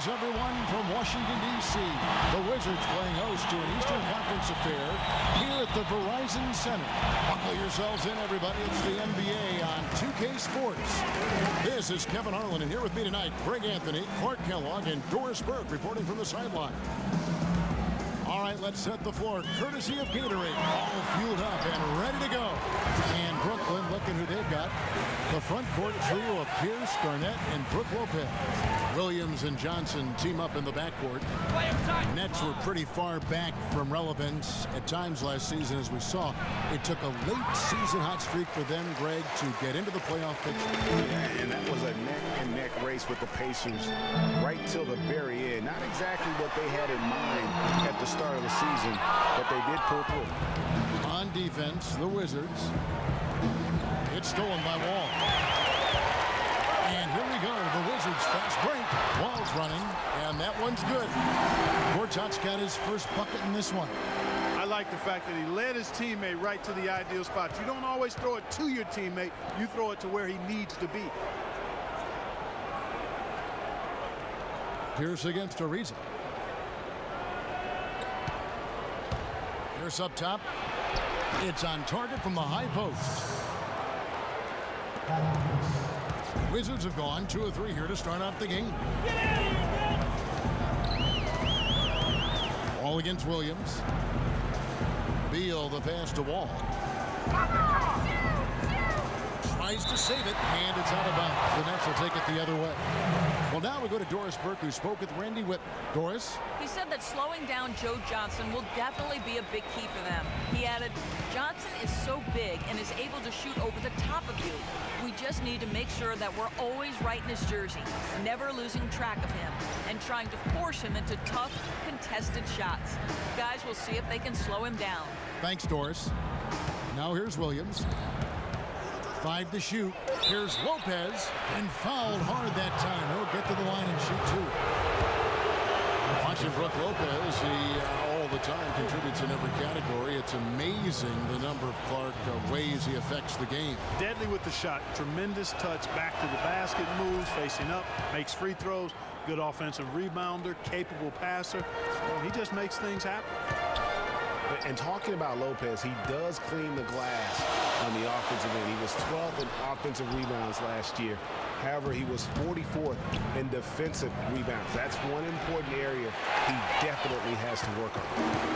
Greetings, everyone, from Washington, D.C. The Wizards playing host to an Eastern Conference affair here at the Verizon Center. Buckle yourselves in, everybody. It's the NBA on 2K Sports. This is Kevin Harlan, and here with me tonight, Greg Anthony, Clark Kellogg, and Doris Burke reporting from the sideline. All right, let's set the floor. Courtesy of Gatorade. All fueled up and ready to go. And Brooklyn, looking who they've got. The front court trio of Pierce, Garnett, and Brook Lopez. Williams and Johnson team up in the backcourt. Nets were pretty far back from relevance at times last season, as we saw. It took a late season hot streak for them, Greg, to get into the playoff picture. Yeah, and that was a neck-and-neck race with the Pacers right till the very end. Not exactly what they had in mind at the start of the season, but they did pull through. On defense, the Wizards. It's stolen by Wall. And here we go, the Wizards fast break. Wall's running, and that one's good. Gortat's got his first bucket in this one. I like the fact that he led his teammate right to the ideal spot. You don't always throw it to your teammate. You throw it to where he needs to be. Pierce against Ariza. Pierce up top. It's on target from the high post. Wizards have gone 2 of 3 here to start out the game. Wall against Williams. Beal, the pass to Wall. Tries to save it, and it's out of bounds. The Nets will take it the other way. Well, now we go to Doris Burke, who spoke with Randy Whitman. Doris? He said that slowing down Joe Johnson will definitely be a big key for them. He added, Johnson is so big and is able to shoot over the top of you. We just need to make sure that we're always right in his jersey, never losing track of him, and trying to force him into tough, contested shots. Guys, we'll see if they can slow him down. Thanks, Doris. Now here's Williams. 5 to shoot. Here's Lopez, and fouled hard that time. He'll get to the line and shoot 2. Watching Brook Lopez, he all the time contributes in every category. It's amazing the number of Clark ways he affects the game. Deadly with the shot. Tremendous touch back to the basket, moves, facing up, makes free throws. Good offensive rebounder, capable passer. Well, he just makes things happen. And talking about Lopez, he does clean the glass on the offensive end. He was 12th in offensive rebounds last year. However, he was 44th in defensive rebounds. That's one important area he definitely has to work on.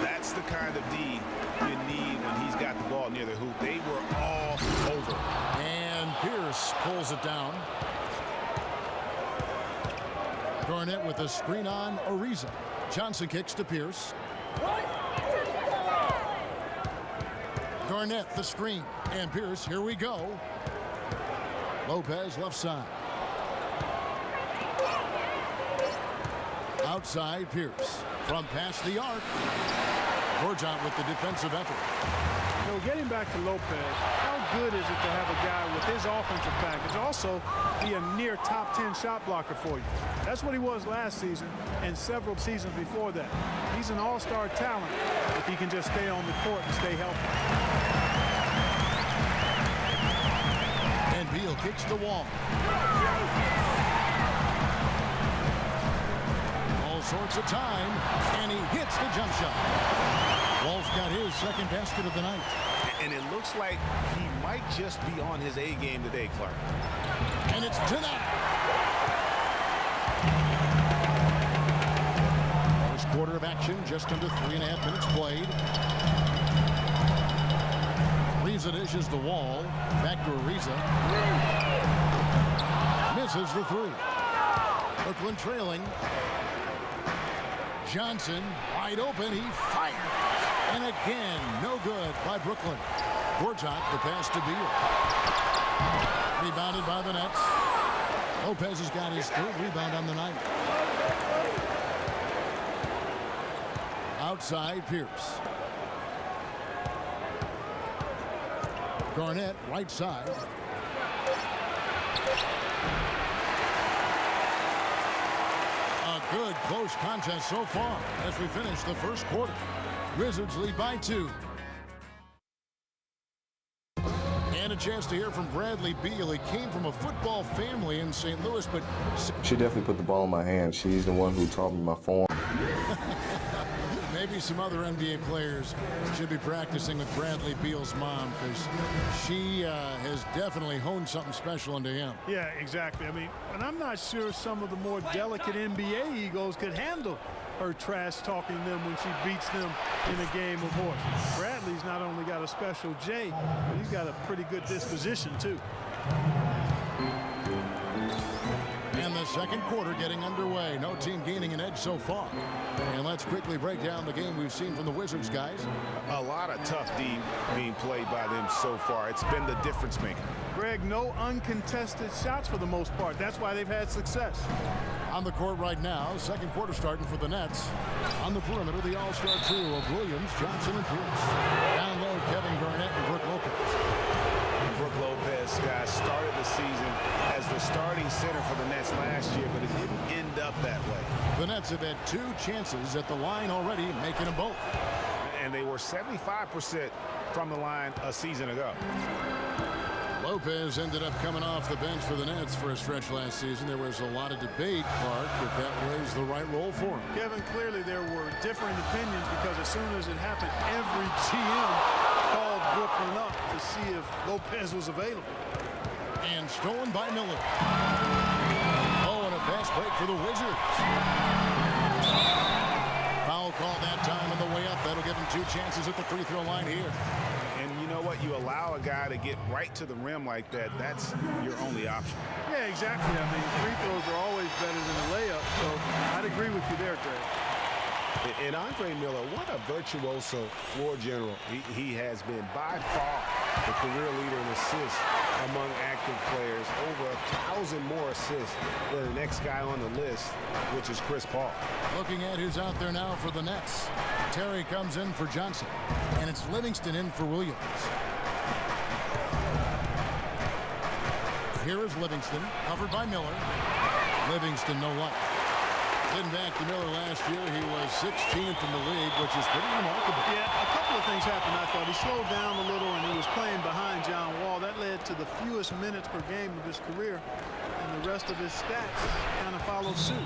That's the kind of D you need when he's got the ball near the hoop. They were all over. And Pierce pulls it down. Garnett with a screen on Ariza. Johnson kicks to Pierce. Garnett, the screen, and Pierce, here we go. Lopez, left side. Outside, Pierce. From past the arc. Gortat with the defensive effort. You know, getting back to Lopez, how good is it to have a guy with his offensive package also be a near top 10 shot blocker for you? That's what he was last season and several seasons before that. He's an all-star talent if he can just stay on the court and stay healthy. And Beal kicks the Wall. All sorts of time, and he hits the jump shot. Wall's got his second basket of the night. And it looks like he might just be on his A game today, Clark. And it's denied. First quarter of action, just under 3.5 minutes played. Ariza dishes the Wall. Back to Ariza. Misses the 3. Brooklyn trailing. Johnson wide open. He fired. And again, no good by Brooklyn. Gortat, the pass to Beal. Rebounded by the Nets. Lopez has got his 3rd rebound on the night. Outside, Pierce. Garnett, right side. A good close contest so far as we finish the first quarter. Wizards lead by 2. And a chance to hear from Bradley Beal. He came from a football family in St. Louis, but she definitely put the ball in my hand. She's the one who taught me my form. maybe some other NBA players should be practicing with Bradley Beal's mom, because she has definitely honed something special into him. Yeah, exactly. I mean, and I'm not sure some of the more delicate NBA egos could handle her trash talking them when she beats them in a game of horse. Bradley's not only got a special J, but he's got a pretty good disposition too. And the second quarter getting underway. No team gaining an edge so far. And let's quickly break down the game we've seen from the Wizards, guys. A lot of tough D being played by them so far. It's been the difference maker. Greg, no uncontested shots for the most part. That's why they've had success. On the court right now, second quarter starting for the Nets. On the perimeter, the all-star trio of Williams, Johnson, and Pierce. Down low, Kevin Garnett and Brook Lopez. Brook Lopez, guys, started the season as the starting center for the Nets last year, but it didn't end up that way. The Nets have had 2 chances at the line already, making them both. And they were 75% from the line a season ago. Lopez ended up coming off the bench for the Nets for a stretch last season. There was a lot of debate, Clark, if that was the right role for him. Kevin, clearly there were different opinions, because as soon as it happened, every GM called Brooklyn up to see if Lopez was available. And stolen by Miller. Oh, and a fast break for the Wizards. Foul call that time on the way up. That'll give him 2 chances at the free throw line here. And you know what? You allow a guy to get right to the rim like that, that's your only option. Yeah, exactly. I mean, free throws are always better than a layup, so I'd agree with you there, Greg. And Andre Miller, what a virtuoso floor general he has been. By far the career leader in assists among active players. Over 1,000 more assists than the next guy on the list, which is Chris Paul. Looking at who's out there now for the Nets. Terry comes in for Johnson. And it's Livingston in for Williams. Here is Livingston, covered by Miller. Livingston, no luck. Didn't back to Miller last year. He was 16th in the league, which is pretty remarkable. Yeah, a couple of things happened, I thought. He slowed down a little, and he was playing behind John Wall. That led to the fewest minutes per game of his career, and the rest of his stats kind of followed suit.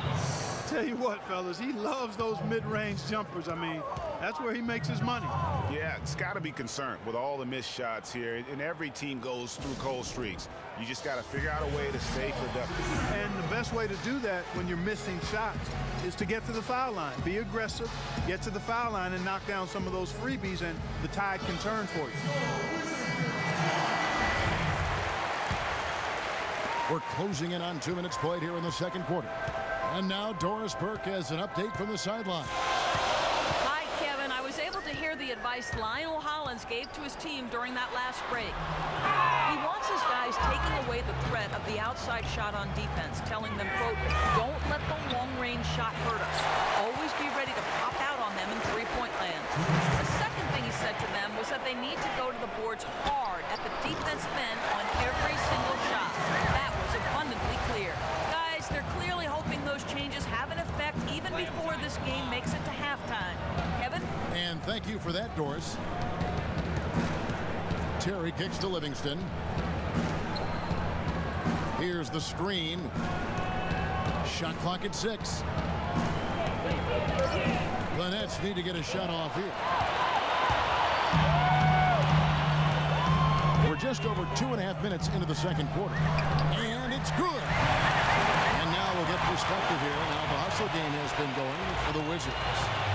Tell you what, fellas, he loves those mid-range jumpers. I mean, that's where he makes his money. Yeah, it's got to be concerned with all the missed shots here, and every team goes through cold streaks. You just got to figure out a way to stay productive. And the best way to do that when you're missing shots is to get to the foul line. Be aggressive, get to the foul line, and knock down some of those freebies, and the tide can turn for you. We're closing in on 2 minutes played here in the second quarter. And now Doris Burke has an update from the sideline. Hi, Kevin. I was able to hear the advice Lionel Hollins gave to his team during that last break. He wants his guys taking away the threat of the outside shot on defense, telling them, quote, don't let the long-range shot hurt us. Always be ready to pop out on them in three-point land. The second thing he said to them was that they need to go to the boards hard at the defensive end on every single shot. That was abundantly clear. Guys, they're clearly hoping those changes have an effect even before this game makes it to halftime. Kevin? And thank you for that, Doris. Terry kicks to Livingston. Here's the screen. Shot clock at 6. The Nets need to get a shot off here. We're just over 2.5 minutes into the second quarter. And it's good. And now we'll get perspective here on how the hustle game has been going for the Wizards.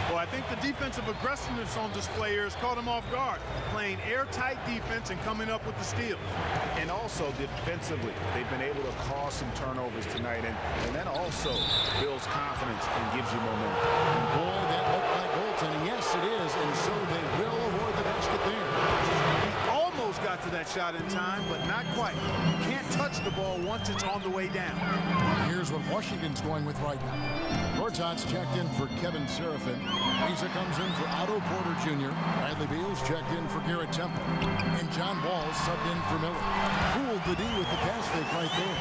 Well, I think the defensive aggressiveness on display here has caught him off guard, playing airtight defense and coming up with the steal. And also defensively, they've been able to cause some turnovers tonight, and that also builds confidence and gives you momentum. And boy, that looked like goaltending. Yes, it is, and so they will avoid the basket there. He almost got to that shot in time, but not quite. You can't touch the ball once it's on the way down. Here's what Washington's going with right now. Gortat's checked in for Kevin Seraphin. Lisa comes in for Otto Porter Jr. Bradley Beal's checked in for Garrett Temple. And John Wall subbed in for Miller. Fooled the D with the pass fake right there.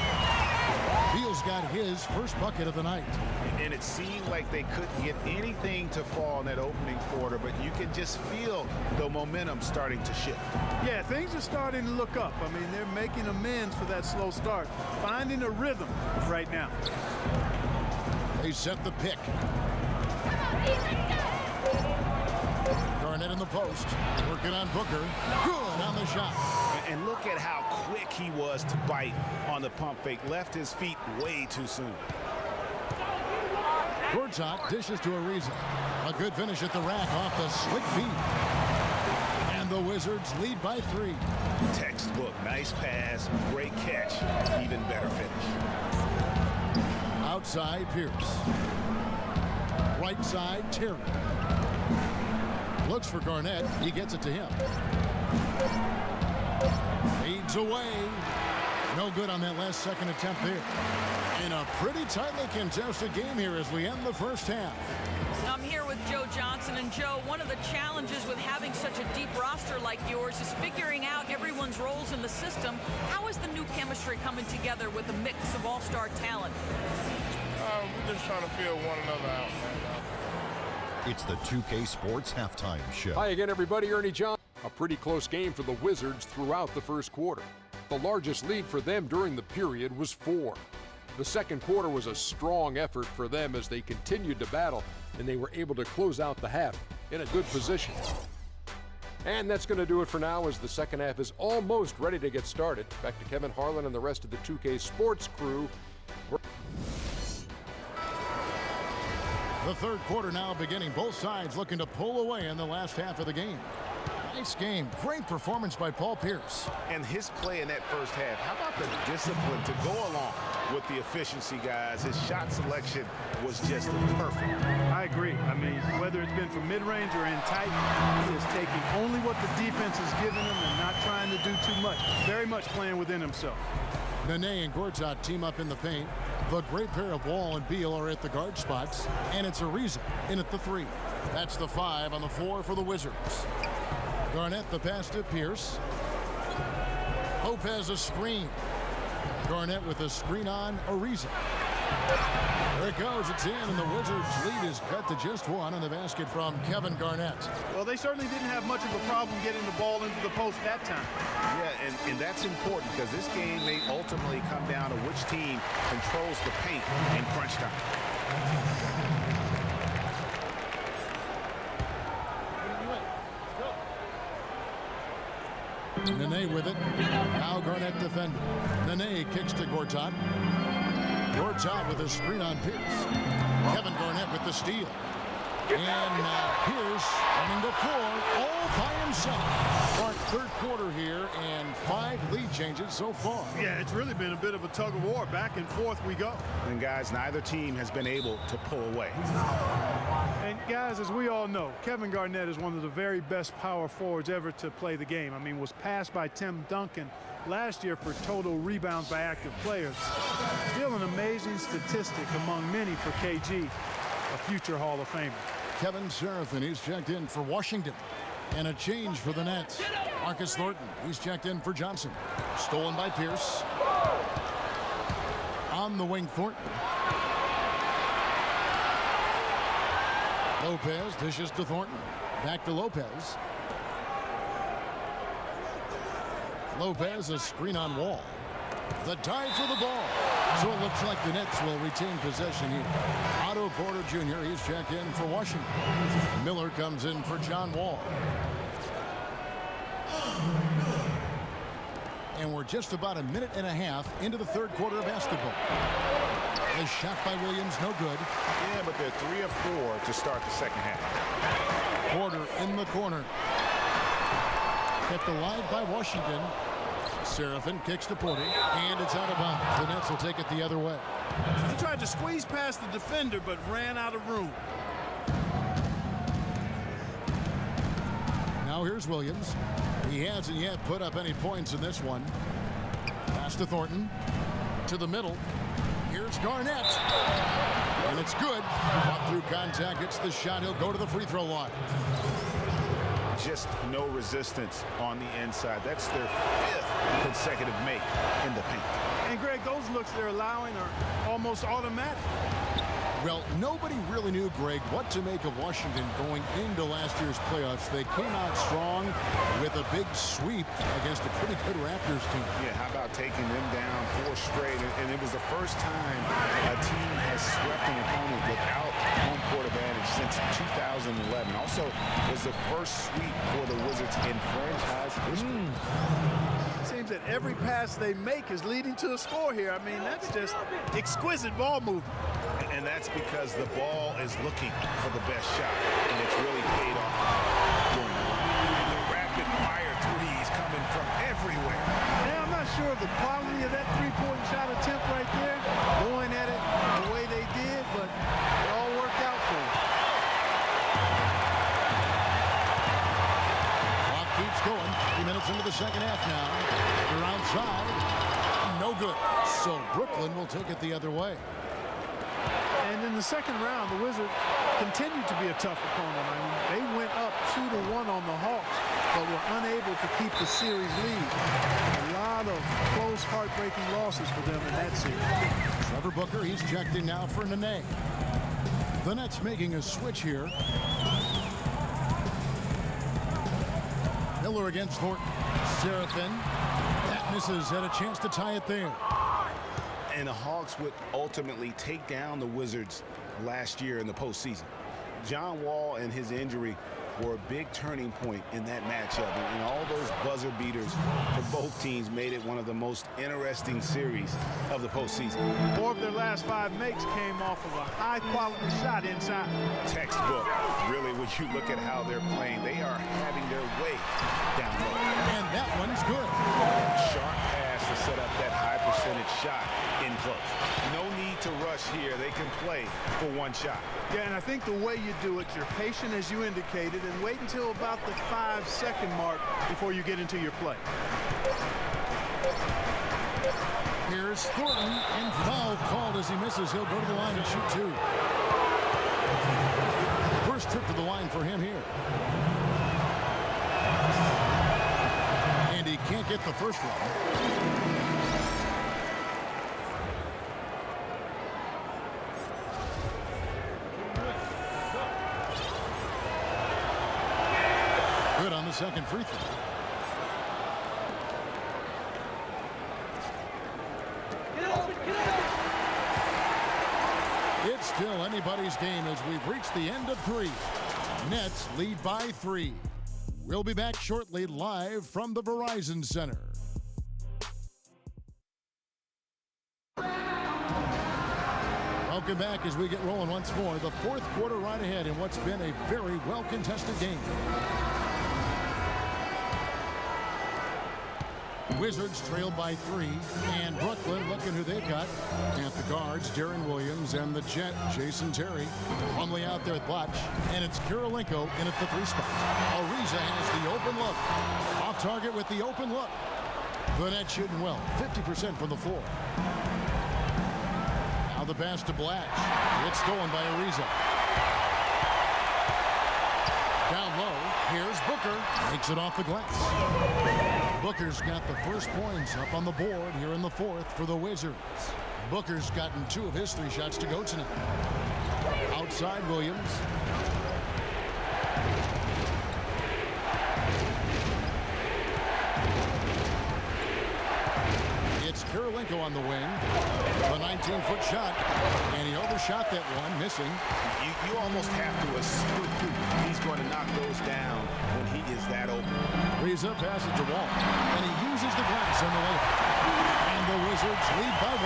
Beal's got his first bucket of the night. And it seemed like they couldn't get anything to fall in that opening quarter, but you can just feel the momentum starting to shift. Yeah, things are starting to look up. I mean, they're making amends for that slow start, finding a rhythm right now. They set the pick. Garnett in the post, working on Booker. Good on the shot. And look at how quick he was to bite on the pump fake. Left his feet way too soon. Gortat dishes to Ariza. A good finish at the rack off the slick feet. And the Wizards lead by 3. Textbook, nice pass, great catch, even better finish. Outside, Pierce. Right side, Terry. Looks for Garnett. He gets it to him. Fades away. No good on that last second attempt there. In a pretty tightly contested game here as we end the first half. I'm here with Joe Johnson. And Joe, one of the challenges with having such a deep roster like yours is figuring out everyone's roles in the system. How is the new chemistry coming together with a mix of all-star talent? We're just trying to feel one another out, man. It's the 2K Sports Halftime Show. Hi again, everybody. Ernie Johnson. A pretty close game for the Wizards throughout the first quarter. The largest lead for them during the period was 4. The second quarter was a strong effort for them as they continued to battle, and they were able to close out the half in a good position. And that's going to do it for now as the second half is almost ready to get started. Back to Kevin Harlan and the rest of the 2K Sports crew. The third quarter now beginning. Both sides looking to pull away in the last half of the game. Nice game. Great performance by Paul Pierce. And his play in that first half, how about the discipline to go along with the efficiency, guys? His shot selection was just perfect. I agree. I mean, whether it's been from mid-range or in tight, he is taking only what the defense is giving him and not trying to do too much. Very much playing within himself. Nene and Gortat team up in the paint. The great pair of Wall and Beal are at the guard spots. And it's Ariza in at the 3. That's the 5 on the 4 for the Wizards. Garnett the pass to Pierce. Lopez a screen. Garnett with a screen on Ariza. There it goes. It's in, and the Wizards' lead is cut to just 1 on the basket from Kevin Garnett. Well, they certainly didn't have much of a problem getting the ball into the post that time. Yeah, and that's important because this game may ultimately come down to which team controls the paint in crunch time. Nene with it. Now Garnett defending. Nene kicks to Gortat. Gortat with a screen on Pierce. Kevin Garnett with the steal. And Pierce running the floor all by himself. Our third quarter here and 5 lead changes so far. Yeah, it's really been a bit of a tug of war. Back and forth we go. And guys, neither team has been able to pull away. And guys, as we all know, Kevin Garnett is one of the very best power forwards ever to play the game. I mean, was passed by Tim Duncan last year for total rebounds by active players. Still an amazing statistic among many for KG, a future Hall of Famer. Kevin Seraphin, he's checked in for Washington. And a change for the Nets. Marcus Thornton, he's checked in for Johnson. Stolen by Pierce. On the wing, Thornton. Lopez dishes to Thornton. Back to Lopez. Lopez, a screen on Wall. The dive for the ball. So it looks like the Nets will retain possession here. Otto Porter Jr., he's checked in for Washington. Miller comes in for John Wall. And we're just about a minute and a half into the third quarter of basketball. A shot by Williams, no good. Yeah, but they're 3 of 4 to start the second half. Porter in the corner. Kept alive by Washington. Seraphin kicks to Porter, and it's out of bounds. The Nets will take it the other way. He tried to squeeze past the defender, but ran out of room. Now here's Williams. He hasn't yet put up any points in this one. Pass to Thornton. To the middle. Here's Garnett. And it's good. Fought through contact. It's the shot. He'll go to the free throw line. just no resistance on the inside. That's their 5th consecutive make in the paint. And Greg, those looks they're allowing are almost automatic. Well, nobody really knew, Greg, what to make of Washington going into last year's playoffs. They came out strong with a big sweep against a pretty good Raptors team. Yeah, how about taking them down 4 straight? And it was the first time a team has swept an opponent without home court advantage since 2011. Also, was the first sweep for the Wizards in franchise history. Seems that every pass they make is leading to a score here. I mean, that's just exquisite ball movement. And that's because the ball is looking for the best shot, and it's really paid off during the run. The rapid-fire threes coming from everywhere. Yeah, I'm not sure of the quality of that three-point shot attempt right there, going at it the way they did, but it all worked out for them. Clock keeps going. 3 minutes into the second half now. They're outside. No good. So Brooklyn will take it the other way. And in the second round, the Wizards continued to be a tough opponent. I mean, they went up 2-1 on the Hawks, but were unable to keep the series lead. A lot of close, heartbreaking losses for them in that series. Trevor Booker, he's checked in now for Nene. The Nets making a switch here. Miller against Thornton. Seraphin. That misses, had a chance to tie it there. And the Hawks would ultimately take down the Wizards last year in the postseason. John Wall and his injury were a big turning point in that matchup. And all those buzzer beaters for both teams made it one of the most interesting series of the postseason. 4 of their last 5 makes came off of a high-quality shot inside. Textbook, really, when you look at how they're playing. They are having their way down low. And that one's good. Sharp pass to set up that high percentage shot in close. No need to rush here. They can play for one shot. Yeah, and I think the way you do it, you're patient as you indicated, and wait until about the 5-second mark before you get into your play. Here's Thornton, and foul called as he misses. He'll go to the line and shoot 2. First trip to the line for him here. And he can't get the first one. Good on the second free throw. It's still anybody's game as we've reached the end of 3. Nets lead by 3. We'll be back shortly live from the Verizon Center. Welcome back as we get rolling once more. The 4th quarter right ahead in what's been a very well-contested game. Wizards trailed by 3, and Brooklyn looking who they've got at the guards, Darren Williams, and the Jet, Jason Terry. Plumlee out there at Blotch, and it's Kirilenko in at the 3 spot. Ariza has the open look. Off target with the open look. The Nets shooting well, 50% from the floor. Now the pass to Blotch. It's stolen by Ariza. Down low, here's Booker. Takes it off the glass. Booker's got the first points up on the board here in the 4th for the Wizards. Booker's gotten 2 of his 3 shots to go tonight. Outside Williams. It's Kirilenko on the wing. The 19-foot shot. And he overshot that one, missing. You almost have to assume he's going to knock those down when he is that open. Ariza passes to Wall. And he uses the glass on the way. And the Wizards lead by 1.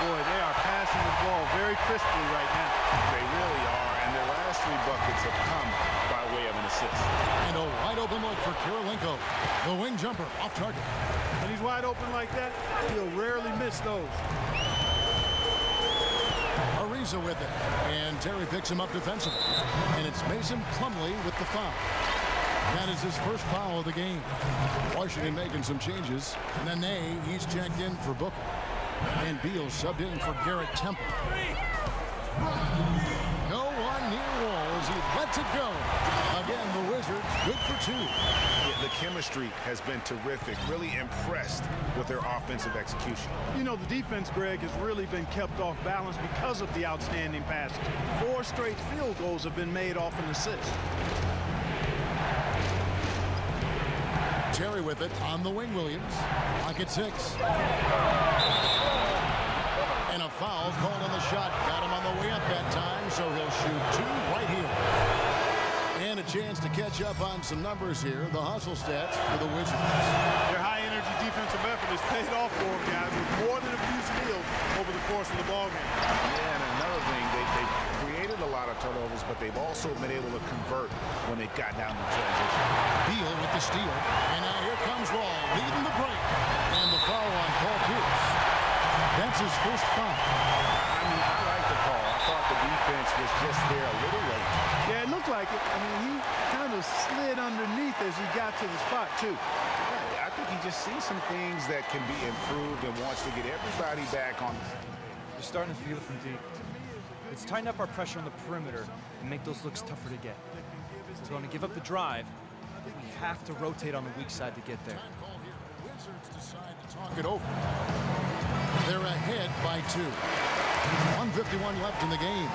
Boy, they are passing the ball very crisply right now. They really are, and their last 3 buckets have come by way of an assist. And a wide open look for Kirilenko. The wing jumper off target. When he's wide open like that, he'll rarely miss those. Ariza with it. And Terry picks him up defensively. And it's Mason Plumlee with the foul. That is his first foul of the game. Washington making some changes. Nene, he's checked in for Booker. And Beal subbed in for Garrett Temple. No one near Wall as he lets it go. Again, the Wizards good for 2. Yeah, the chemistry has been terrific. Really impressed with their offensive execution. You know, the defense, Greg, has really been kept off balance because of the outstanding passes. 4 straight field goals have been made off an assist. Terry with it on the wing, Williams. Lock at 6. And a foul called on the shot. Got him on the way up that time, so he'll shoot 2 right here. And a chance to catch up on some numbers here. The hustle stats for the Wizards. Their high-energy defensive effort has paid off for them, guys, with more than a few steals over the course of the ballgame. Yeah, and another thing, they've created a lot of turnovers, but they've also been able to convert when they've gotten down to transition. Beal with the steal. And now here comes Wall leading the break. And the foul on Paul Pierce. That's his first foul. I mean, I like the call. I thought the defense was just there a little late. Yeah, it looked like it. I mean, he kind of slid underneath as he got to the spot, too. Yeah, I think he just sees some things that can be improved and wants to get everybody back on. You're starting to feel it from deep. Let's tighten up our pressure on the perimeter and make those looks tougher to get. We're going to give up the drive, but we have to rotate on the weak side to get there. Wizards decide to talk it over. They're ahead by 2. 1:51 left in the game.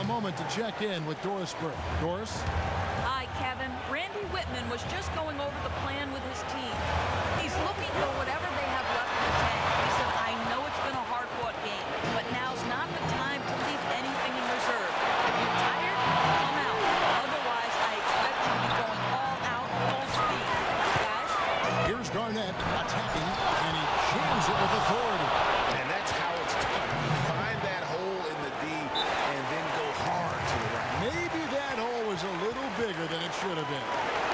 A moment to check in with Doris Burke. Doris? Hi, Kevin. Randy Whitman was just going over the plan with his team. He's looking for whatever they have left in the tank. He said, I know it's been a hard-fought game, but now's not the time to leave anything in reserve. If you're tired, come out. Otherwise, I expect you to be going all out, full speed. Guys? Here's Garnett attacking, and he jams it with authority. And that's how it's done. Find that hole in the D and then go hard to the right. Maybe that hole was a little bigger than it should have been.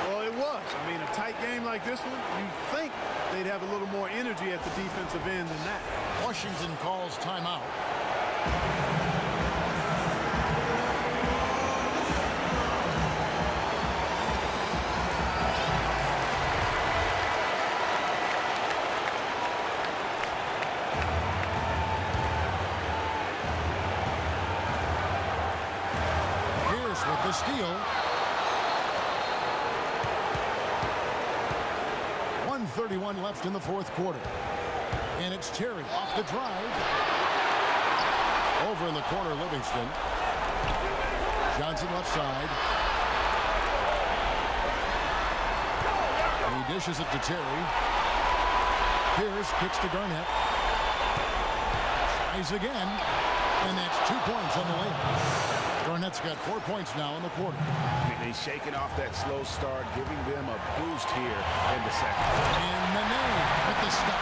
Well, it was. I mean, a tight game like this one, you'd think they'd have a little more energy at the defensive end than that. Washington calls timeout. With the steal. 1:31 left in the 4th quarter. And it's Terry off the drive. Over in the corner, Livingston. Johnson left side. He dishes it to Terry. Pierce kicks to Garnett. Tries again. And that's 2 points on the way. Garnett's got 4 points now in the quarter. And he's shaking off that slow start, giving them a boost here in the second. And Nene with the stop.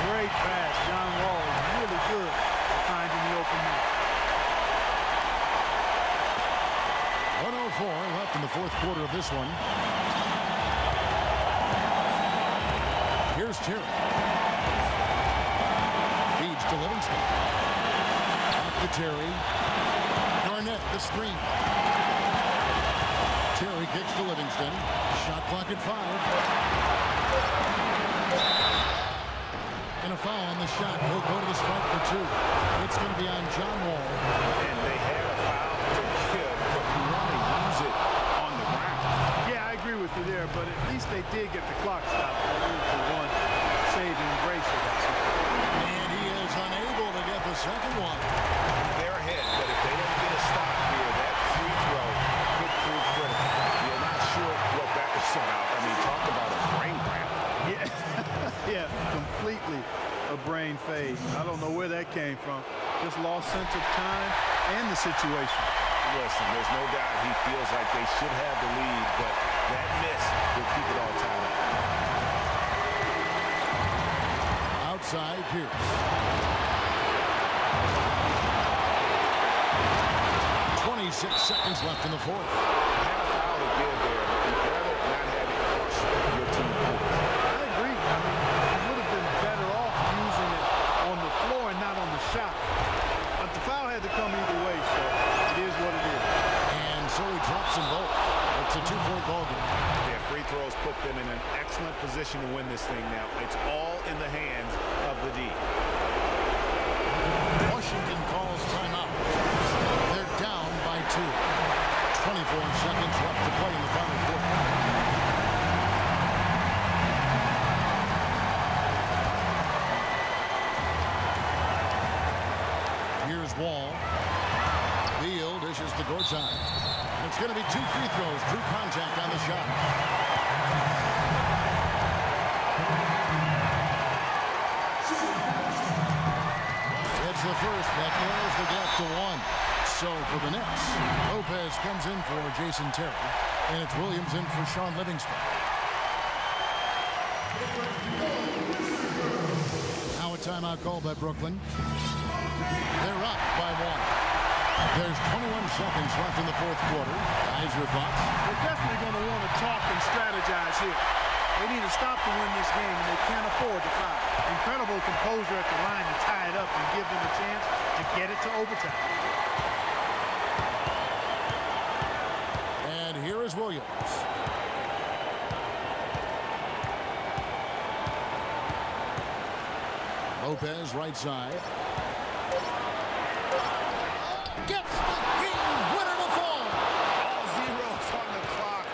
Great pass. John Wall is really good at finding the open man. 1:04 left in the 4th quarter of this one. Here's Terry. Feeds to Livingston. Back to Terry. Garnett, the screen. Terry kicks to Livingston. Shot clock at 5. And a foul on the shot. He'll go to the strike for 2. It's going to be on John Wall. And they had a foul to give, but you want to use it on the ground. Yeah, I agree with you there, but at least they did get the clock stopped. That was the one saving grace of that situation. And he is unable to get the second one. They're ahead, but if they don't get a stop here, that free throw could prove critical. You're not sure what that was about. I mean, talk about a brain cramp. Yeah, yeah, completely a brain fade. I don't know where that came from. Just lost sense of time and the situation. Listen, there's no doubt he feels like they should have the lead, but that miss will keep it all tied up. Outside, Pierce. 26 seconds left in the 4th. Had a foul to give there, but you'd rather not have it crush your team points. I agree. I mean, you would have been better off using it on the floor and not on the shot. But the foul had to come either way, so it is what it is. And so he drops them both. It's a 2-point ball game. Yeah, free throws put them in an excellent position to win this thing now. It's all in the hands of the D. Washington calls timeout. They're down by 2. 24 seconds left to play in the final quarter. Here's Wall. Beal dishes to Gortat. And it's going to be 2 free throws. True contact on the shot. It's the first that narrows the gap to 1. So for the Nets, Lopez comes in for Jason Terry, and it's Williams in for Sean Livingston. Now a timeout called by Brooklyn. They're up by 1. There's 21 seconds left in the fourth quarter. Guys, your thoughts? They're definitely going to want to talk and strategize here. They need to stop to win this game, and they can't afford to foul. Incredible composure at the line to tie it up and give them a chance to get it to overtime. And here is Williams. Lopez, right side. Gets the game winner to fall. All zeros on the clock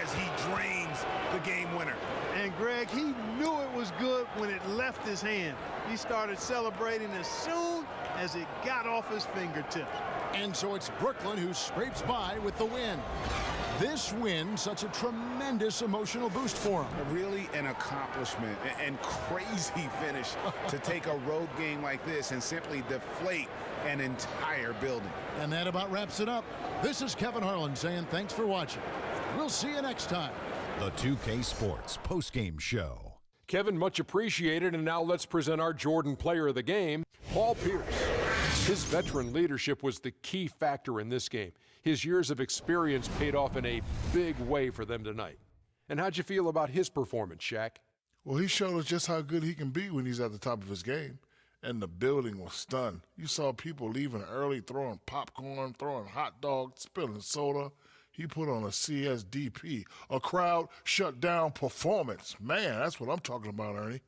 as he drains the game winner. And Greg, he knew it was good when it left his hand. He started celebrating as soon as it got off his fingertips. And so it's Brooklyn who scrapes by with the win. This win, such a tremendous emotional boost for him. Really an accomplishment and crazy finish to take a road game like this and simply deflate an entire building. And that about wraps it up. This is Kevin Harlan saying thanks for watching. We'll see you next time. The 2K Sports postgame show. Kevin, much appreciated, and now let's present our Jordan Player of the Game, Paul Pierce. His veteran leadership was the key factor in this game. His years of experience paid off in a big way for them tonight. And how'd you feel about his performance, Shaq? Well, he showed us just how good he can be when he's at the top of his game. And the building was stunned. You saw people leaving early, throwing popcorn, throwing hot dogs, spilling soda. He put on a CSDP, a crowd shut down performance. Man, that's what I'm talking about, Ernie.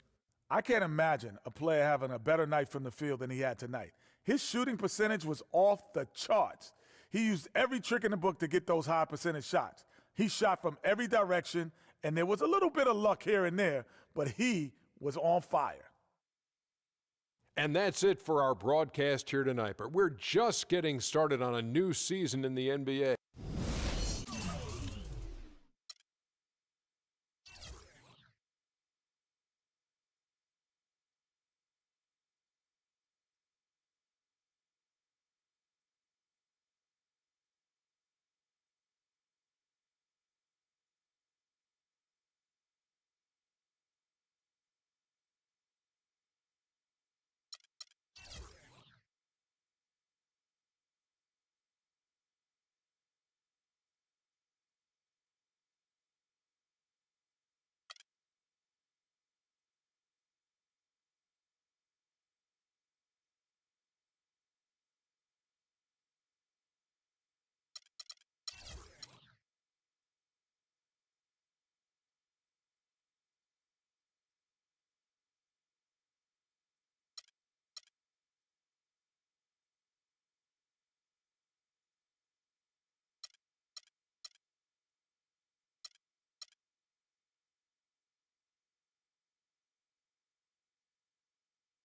I can't imagine a player having a better night from the field than he had tonight. His shooting percentage was off the charts. He used every trick in the book to get those high percentage shots. He shot from every direction, and there was a little bit of luck here and there, but he was on fire. And that's it for our broadcast here tonight, but we're just getting started on a new season in the NBA.